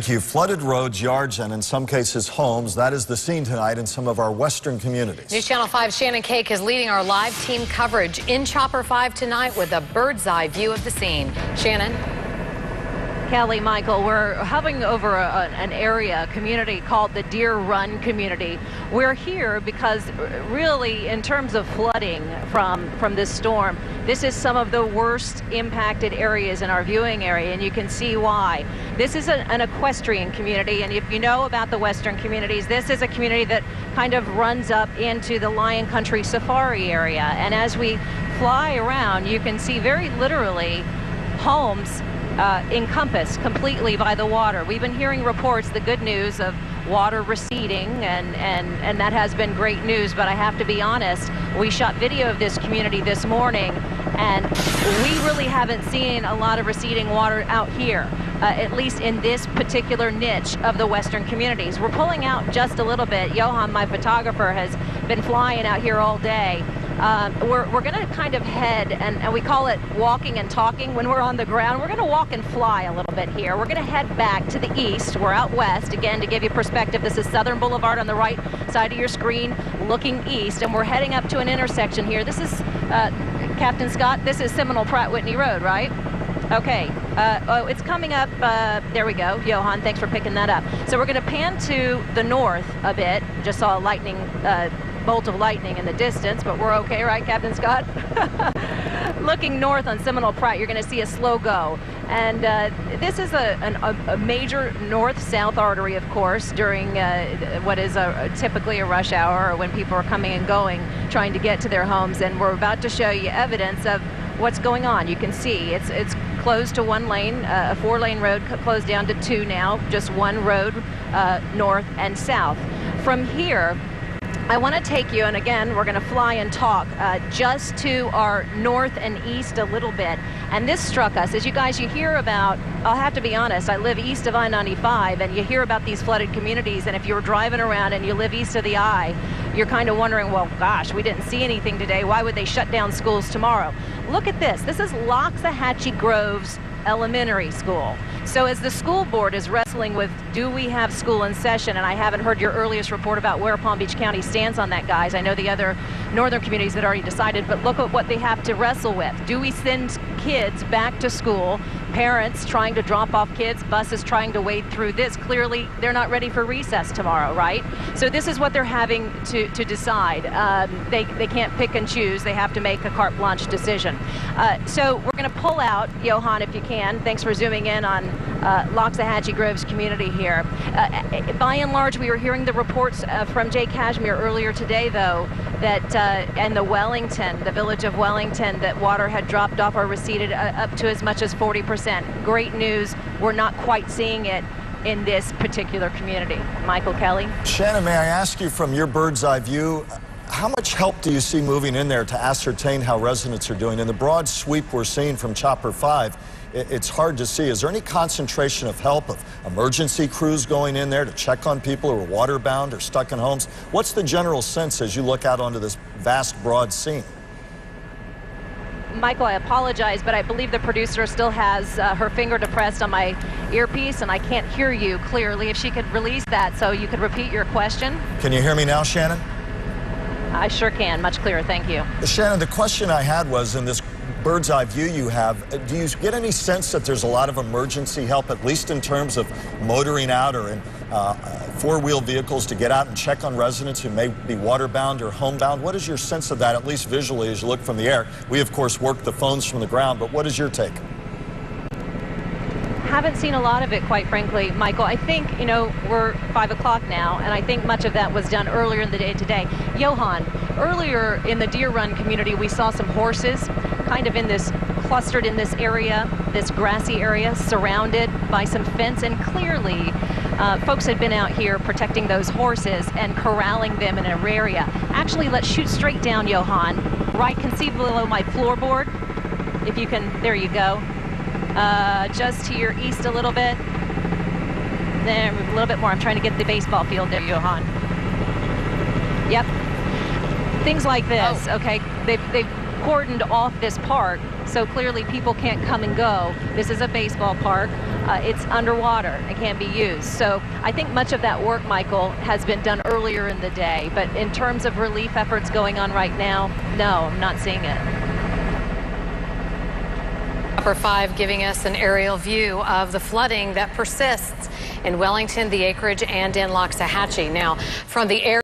Thank you. Flooded roads, yards, and in some cases homes. That is the scene tonight in some of our western communities. News Channel 5's Shannon Cake is leading our live team coverage in Chopper 5 tonight with a bird's eye view of the scene. Shannon. Kelly, Michael, we're hovering over an area, community called the Deer Run community. We're here because really in terms of flooding from this storm, this is some of the worst impacted areas in our viewing area, and you can see why. This is an equestrian community, and if you know about the western communities, this is a community that kind of runs up into the Lion Country Safari area. And as we fly around, you can see very literally homes encompassed completely by the water. We've been hearing reports, the good news of water receding, and that has been great news, but I have to be honest, we shot video of this community this morning, and we really haven't seen a lot of receding water out here, at least in this particular niche of the western communities. We're pulling out just a little bit. Johan, my photographer, has been flying out here all day. We're going to kind of head, and we call it walking and talking when we're on the ground. We're going to walk and fly a little bit here. We're going to head back to the east. We're out west. Again, to give you perspective, this is Southern Boulevard on the right side of your screen, looking east, and we're heading up to an intersection here. This is, Captain Scott, this is Seminole Pratt Whitney Road, right? Okay, it's coming up, there we go, Johan, thanks for picking that up. So we're going to pan to the north a bit. Just saw a lightning, bolt of lightning in the distance, but we're okay, right, Captain Scott? Looking north on Seminole Pratt, you're going to see a slow go. And this is a major north-south artery, of course, during what is typically a rush hour, or when people are coming and going, trying to get to their homes. And we're about to show you evidence of what's going on. You can see it's closed to one lane, a four-lane road closed down to two now, just one road north and south. From here, I want to take you, and again, we're going to fly and talk just to our north and east a little bit. And this struck us. As you guys, you hear about, I'll have to be honest, I live east of I-95, and you hear about these flooded communities, and if you're driving around and you live east of the I, you're kind of wondering, well, gosh, we didn't see anything today. Why would they shut down schools tomorrow? Look at this. This is Loxahatchee Groves Elementary School. So as the school board is wrestling with, do we have school in session? And I haven't heard your earliest report about where Palm Beach County stands on that, guys. I know the other northern communities had already decided, but look at what they have to wrestle with. Do we send kids back to school? Parents trying to drop off kids, buses trying to wade through this. Clearly, they're not ready for recess tomorrow, right? So this is what they're having to decide. They can't pick and choose. They have to make a carte blanche decision. So we're going to pull out, Johan, if you can. Thanks for zooming in on Loxahatchee Groves community here. By and large, we were hearing the reports from Jay Cashmere earlier today, though, that and the Wellington, the village of Wellington, that water had dropped off or receded up to as much as 40%. Great news. We're not quite seeing it in this particular community. Michael, Kelly? Shannon, may I ask you, from your bird's eye view, how much help do you see moving in there to ascertain how residents are doing? In the broad sweep we're seeing from Chopper 5, it's hard to see. Is there any concentration of help, of emergency crews going in there to check on people who are waterbound or stuck in homes? What's the general sense as you look out onto this vast, broad scene? Michael, I apologize, but I believe the producer still has her finger depressed on my earpiece, and I can't hear you clearly. If she could release that so you could repeat your question. Can you hear me now, Shannon? I sure can. Much clearer. Thank you. Shannon, the question I had was, in this bird's eye view you have, do you get any sense that there's a lot of emergency help, at least in terms of motoring out or in four-wheel vehicles to get out and check on residents who may be waterbound or homebound? What is your sense of that, at least visually, as you look from the air? We, of course, work the phones from the ground, but what is your take? Haven't seen a lot of it, quite frankly, Michael. I think, you know, we're 5 o'clock now, and I think much of that was done earlier in the day today. Johan, earlier in the Deer Run community, we saw some horses kind of in this, clustered in this area, this grassy area, surrounded by some fence, and clearly folks had been out here protecting those horses and corralling them in an area. Actually, let's shoot straight down, Johan. Right, conceivably below my floorboard. If you can, there you go. Just to your east a little bit. There, a little bit more. I'm trying to get the baseball field there, Johan. Yep. Things like this, okay? They've cordoned off this park, so clearly people can't come and go. This is a baseball park. It's underwater. It can't be used. So I think much of that work, Michael, has been done earlier in the day. But in terms of relief efforts going on right now, no, I'm not seeing it. Chopper 5 giving us an aerial view of the flooding that persists in Wellington, the Acreage, and in Loxahatchee. Now, from the air.